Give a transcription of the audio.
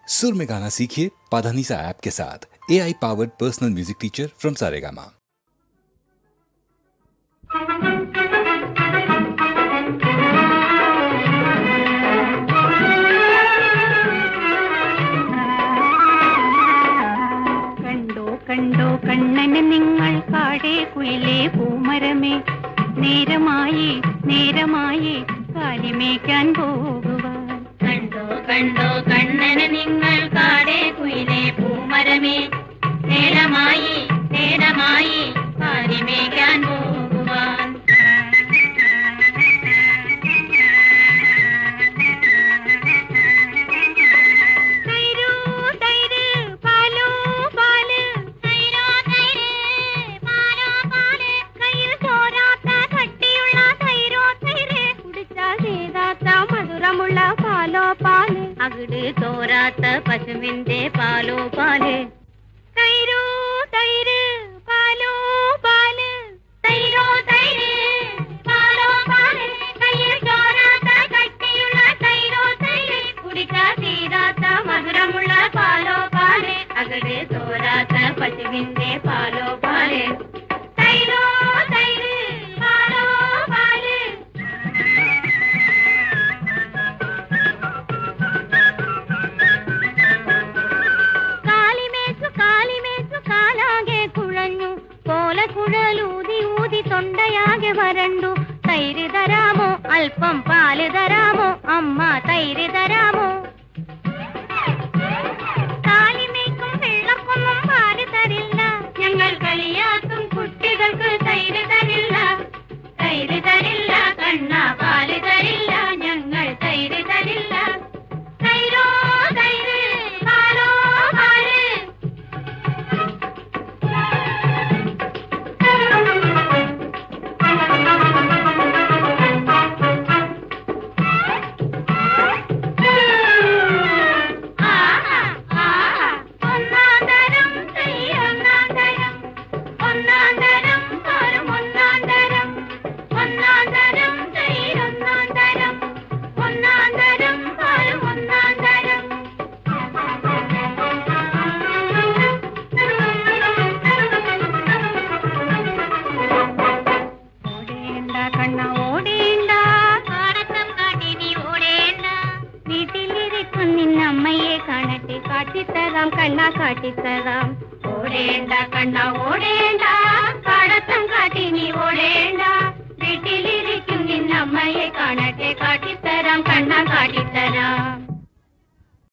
सुर में गाना सीखिए पाधानीसा ऐप के साथ। AI powered personal music teacher from Saregama. കണ്ടോ കണ്ണന് നിങ്ങൾ കാടേ കുയിലേ പൂമരമേ, നേരമായി നേരമായി കാലിമേക്കാൻ പോകുവാൻ. കണ്ടോ കണ്ണന് നിങ്ങൾ കാടേ കുയിലേ പൂമരമേ, നേരമായി നേരമായി കാലിമേക്കാൻ പോകുവാൻ. അകിട് തോരാത്ത പശുവിന്റെ പാലോ പാല്, തൈരോ തൈര് പാലോ പാല്, തൈരോ തൈര് പാലോ പാല്, കയ്യിൽ തോരാത്ത കട്ടിയുള്ള തൈരോ തൈര്, കുടിക്കാൻ തീരാത്ത മധുരമുള്ള പാലോ പാല്, അകിട് തോരാത്ത പശുവിന്റെ പാലോ പാല്, തൈരോ തൈര് പാലോ പാല്. കുഴലൂതി ഊതി തൊണ്ടയാകെ വരണ്ടു. തൈര് തരാമോ, അല്പം പാല് തരാമോ, അമ്മ തൈര് തരാമോ? കാലിമേക്കും പിള്ളക്കൊന്നും പാല് തരില്ല, ഞങ്ങൾ കളിയാക്കും കുട്ടികൾക്ക് തൈര് തരില്ല. തൈര് തരില്ല കണ്ണ, പാല് തരില്ല, ഞങ്ങൾ തൈര് തരില്ല. തൈരോ തൈര് പാലോ പാല്. കാട്ടിത്തരാം കണ്ണ കാട്ടിത്തരാം. ഓടേണ്ട കണ്ണ ഓടേണ്ട, കടത്തം കാട്ടി നീ ഓടേണ്ട. വീട്ടിലിരിക്കും നിന്നമ്മയെ കാണട്ടെ, കാട്ടിത്തരാം കണ്ണ കാട്ടിത്തരാം.